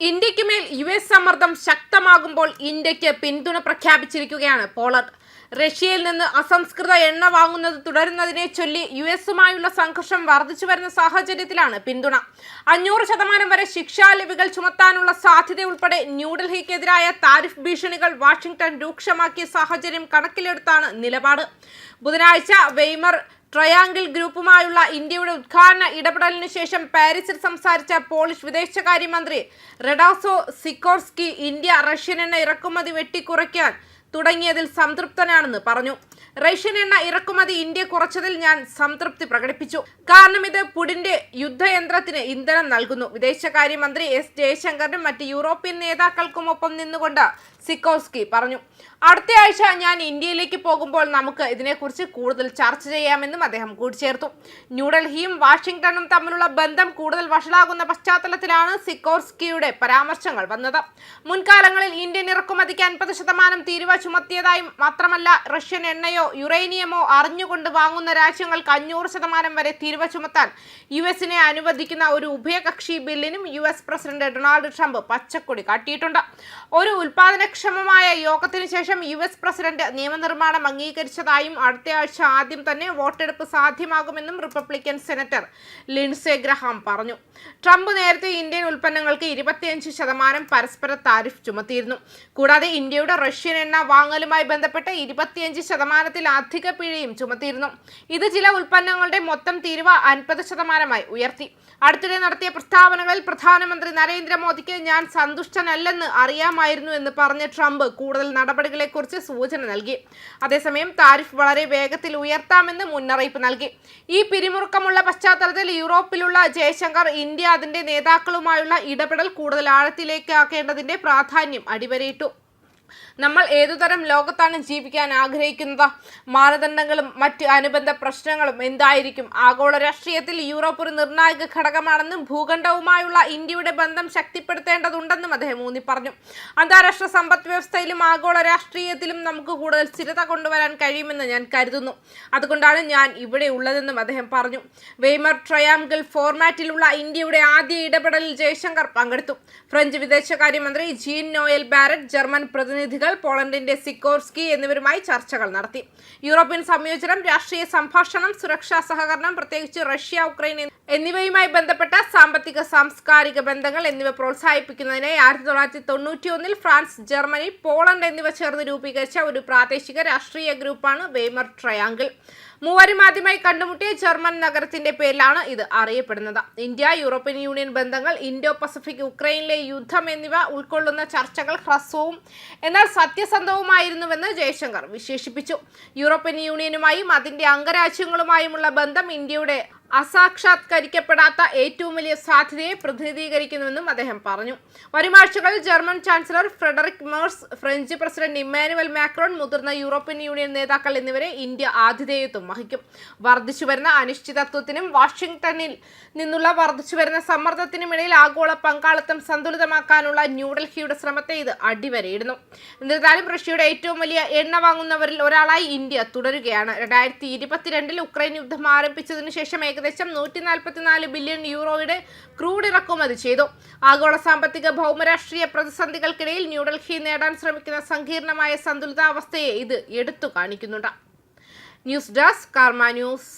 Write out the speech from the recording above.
ഇന്ത്യക്ക് മേൽ US സമ്മർദ്ദം ശക്തമാകുമ്പോൾ ഇന്ത്യക്ക് പിന്തുണ പ്രഖ്യാപിച്ചിരിക്കുകയാണ് പോളണ്ട്. റഷ്യയിൽ നിന്ന് അസംസ്കൃത എണ്ണ വാങ്ങുന്നത് തുടരുന്നതിനെ ചൊല്ലി US-ഉമായുള്ള സംഘർഷം വർദ്ധിച്ചു വരുന്ന സാഹചര്യത്തിലാണ് പിന്തുണ. 500% വരെ ശിക്ഷാലവികൾ ചുമത്താനുള്ള സാധ്യതയുൾപ്പെടെ ന്യൂഡൽഹിക്കെതിരായ താരിഫ് ഭീഷണികൾ വാഷിംഗ്ടൺ രൂക്ഷമാക്കിയ സാഹചര്യം കണക്കിലെടുത്താണ് നിലപാട്. ബുധനാഴ്ച വെയ്മർ ട്രയാങ്കിൾ ഗ്രൂപ്പുമായുള്ള ഇന്ത്യയുടെ ഉദ്ഘാടന ഇടപെടലിന് ശേഷം പാരീസിൽ സംസാരിച്ച പോളിഷ് വിദേശകാര്യമന്ത്രി റഡോസോ സിക്കോർസ്കി ഇന്ത്യ റഷ്യൻ എണ്ണ ഇറക്കുമതി വെട്ടിക്കുറയ്ക്കാൻ തുടങ്ങിയതിൽ സംതൃപ്തനാണെന്ന് പറഞ്ഞു. റഷ്യൻ എണ്ണ ഇറക്കുമതി ഇന്ത്യ കുറച്ചതിൽ ഞാൻ സംതൃപ്തി പ്രകടിപ്പിച്ചു. കാരണം ഇത് പുടിന്റെ യുദ്ധയന്ത്രത്തിന് ഇന്ധനം നൽകുന്നു. വിദേശകാര്യമന്ത്രി എസ് ജയശങ്കറിനും മറ്റ് യൂറോപ്യൻ നേതാക്കൾക്കുമൊപ്പം നിന്നുകൊണ്ട് സിക്കോർസ്കി പറഞ്ഞു. അടുത്തയാഴ്ച ഞാൻ ഇന്ത്യയിലേക്ക് പോകുമ്പോൾ നമുക്ക് ഇതിനെക്കുറിച്ച് കൂടുതൽ ചർച്ച ചെയ്യാമെന്നും അദ്ദേഹം കൂട്ടിച്ചേർത്തു. ന്യൂഡൽഹിയും വാഷിംഗ്ടണും തമ്മിലുള്ള ബന്ധം കൂടുതൽ വഷളാകുന്ന പശ്ചാത്തലത്തിലാണ് സിക്കോർസ്കിയുടെ പരാമർശങ്ങൾ വന്നത്. മുൻകാലങ്ങളിൽ ഇന്ത്യൻ ഇറക്കുമതിക്ക് 50% തീരുവ ചുമത്തിയതായും മാത്രമല്ല റഷ്യൻ എണ്ണയോ യുറേനിയമോ അറിഞ്ഞുകൊണ്ട് വാങ്ങുന്ന രാജ്യങ്ങൾക്ക് 500% വരെ തീരുവ ചുമത്താൻ US-നെ അനുവദിക്കുന്ന ഒരു ഉഭയകക്ഷി ബില്ലിനും US പ്രസിഡന്റ് ഡൊണാൾഡ് ട്രംപ് പച്ചക്കൊടി കാട്ടിയിട്ടുണ്ട്. ഒരു ഉൽപാദനക്ഷമമായ യോഗത്തിന് ശേഷം US പ്രസിഡന്റ് നിയമനിർമ്മാണം അംഗീകരിച്ചതായും അടുത്തയാഴ്ച ആദ്യം തന്നെ വോട്ടെടുപ്പ് സാധ്യമാകുമെന്നും റിപ്പബ്ലിക്കൻ സെനറ്റർ ലിൻഡ്സേ ഗ്രഹാം പറഞ്ഞു. ട്രംപ് നേരത്തെ ഇന്ത്യൻ ഉൽപ്പന്നങ്ങൾക്ക് 25% പരസ്പര താരിഫ് ചുമത്തിയിരുന്നു. കൂടാതെ ഇന്ത്യയുടെ റഷ്യൻ എണ്ണ വാങ്ങലുമായി ബന്ധപ്പെട്ട് 25% അധിക പിഴയും ചുമത്തിയിരുന്നു. ഇത് ചില ഉൽപ്പന്നങ്ങളുടെ മൊത്തം തീരുവ 50% ഉയർത്തി. അടുത്തിടെ നടത്തിയ പ്രസ്താവനകളിൽ പ്രധാനമന്ത്രി നരേന്ദ്രമോദിക്ക് ഞാൻ സന്തുഷ്ടനല്ലെന്ന് അറിയാമായിരുന്നു എന്ന് പറഞ്ഞ ട്രംപ് കൂടുതൽ നടപടികളെക്കുറിച്ച് സൂചന നൽകി. അതേസമയം താരിഫ് വളരെ വേഗത്തിൽ ഉയർത്താമെന്ന് മുന്നറിയിപ്പ് നൽകി. ഈ പിരിമുറുക്കമുള്ള പശ്ചാത്തലത്തിൽ യൂറോപ്പിലുള്ള ജയശങ്കർ ഇന്ത്യ അതിന്റെ നേതാക്കളുമായുള്ള ഇടപെടൽ കൂടുതൽ ആഴത്തിലേക്കാക്കേണ്ടതിന്റെ പ്രാധാന്യം അടിവരയിട്ടു. നമ്മൾ ഏതുതരം ലോകത്താണ് ജീവിക്കാൻ ആഗ്രഹിക്കുന്നത്? മാനദണ്ഡങ്ങളും മറ്റ് അനുബന്ധ പ്രശ്നങ്ങളും എന്തായിരിക്കും? ആഗോള രാഷ്ട്രീയത്തിൽ യൂറോപ്പ് ഒരു നിർണായക ഘടകമാണെന്നും ഭൂഖണ്ഡവുമായുള്ള ഇന്ത്യയുടെ ബന്ധം ശക്തിപ്പെടുത്തേണ്ടതുണ്ടെന്നും അദ്ദേഹം ഊന്നി പറഞ്ഞു. അന്താരാഷ്ട്ര സമ്പദ് വ്യവസ്ഥയിലും ആഗോള രാഷ്ട്രീയത്തിലും നമുക്ക് കൂടുതൽ സ്ഥിരത കൊണ്ടുവരാൻ കഴിയുമെന്ന് ഞാൻ കരുതുന്നു. അതുകൊണ്ടാണ് ഞാൻ ഇവിടെ ഉള്ളതെന്നും അദ്ദേഹം പറഞ്ഞു. വെയ്മർ ട്രയാങ്കിൾ ഫോർമാറ്റിലുള്ള ഇന്ത്യയുടെ ആദ്യ ഇടപെടലിൽ ജയശങ്കർ പങ്കെടുത്തു. ഫ്രഞ്ച് വിദേശകാര്യമന്ത്രി ജീൻ നോയൽ ബാരറ്റ്, ജർമ്മൻ പ്രതിനിധികൾ പോളണ്ടിന്റെ സിക്കോർസ്കി എന്നിവരുമായി ചർച്ചകൾ നടത്തി. യൂറോപ്യൻ സംയോജനം, രാഷ്ട്രീയ സംഭാഷണം, സുരക്ഷാ സഹകരണം, പ്രത്യേകിച്ച് റഷ്യ, ഉക്രൈൻ എന്നിവയുമായി ബന്ധപ്പെട്ട സാമ്പത്തിക സാംസ്കാരിക ബന്ധങ്ങൾ എന്നിവ പ്രോത്സാഹിപ്പിക്കുന്നതിനായി 1991 ഫ്രാൻസ്, ജർമ്മനി, പോളണ്ട് എന്നിവ ചേർന്ന് രൂപീകരിച്ച ഒരു പ്രാദേശിക രാഷ്ട്രീയ ഗ്രൂപ്പാണ് വെയ്മർ ട്രയാങ്കിൾ. മൂവരും ആദ്യമായി കണ്ടുമുട്ടിയ ജർമ്മൻ നഗരത്തിന്റെ പേരിലാണ് ഇത് അറിയപ്പെടുന്നത്. ഇന്ത്യ യൂറോപ്യൻ യൂണിയൻ ബന്ധങ്ങൾ, ഇൻഡോ പസഫിക്, ഉക്രൈനിലെ യുദ്ധം എന്നിവ ഉൾക്കൊള്ളുന്ന ചർച്ചകൾ ഹ്രസ്വവും എന്നാൽ സത്യസന്ധവുമായിരുന്നുവെന്ന് ജയശങ്കർ വിശേഷിപ്പിച്ചു. യൂറോപ്യൻ യൂണിയനുമായും അതിന്റെ അംഗരാജ്യങ്ങളുമായുമുള്ള ബന്ധം ഇന്ത്യയുടെ അസാക്ഷാത്കരിക്കപ്പെടാത്ത ഏറ്റവും വലിയ സാധ്യതയെ പ്രതിനിധീകരിക്കുന്നുവെന്നും അദ്ദേഹം പറഞ്ഞു. വരുമാഴ്ചകളിൽ German chancellor Friedrich Merz, French president Emmanuel Macron, മുതിർന്ന യൂറോപ്യൻ യൂണിയൻ നേതാക്കൾ എന്നിവരെ ഇന്ത്യ ആതിഥേയത്വം വഹിക്കും. വർദ്ധിച്ചുവരുന്ന അനിശ്ചിതത്വത്തിനും വാഷിംഗ്ടണിൽ നിന്നുള്ള വർദ്ധിച്ചുവരുന്ന സമ്മർദ്ദത്തിനുമിടയിൽ ആഗോള പങ്കാളിത്തം സന്തുലിതമാക്കാനുള്ള ന്യൂഡൽഹിയുടെ ശ്രമത്തെ ഇത് അടിവരയിടുന്നു. എന്നിരുന്നാലും റഷ്യയുടെ ഏറ്റവും വലിയ എണ്ണ വാങ്ങുന്നവരിൽ ഒരാളായി ഇന്ത്യ തുടരുകയാണ്. 2022 ഉക്രൈൻ യുദ്ധം ആരംഭിച്ചതിനു ശേഷം ഏകദേശം 144 ബില്യൺ യൂറോയുടെ ക്രൂഡ് ഇറക്കുമതി ചെയ്തു. ആഗോള സാമ്പത്തിക ഭൗമരാഷ്ട്രീയ പ്രതിസന്ധികൾക്കിടയിൽ ന്യൂഡൽഹി നേടാൻ ശ്രമിക്കുന്ന സങ്കീർണമായ സന്തുലിതാവസ്ഥയെ ഇത് എടുത്തു കാണിക്കുന്നുണ്ട്. ന്യൂസ് ഡെസ്ക് കർമ്മ ന്യൂസ്.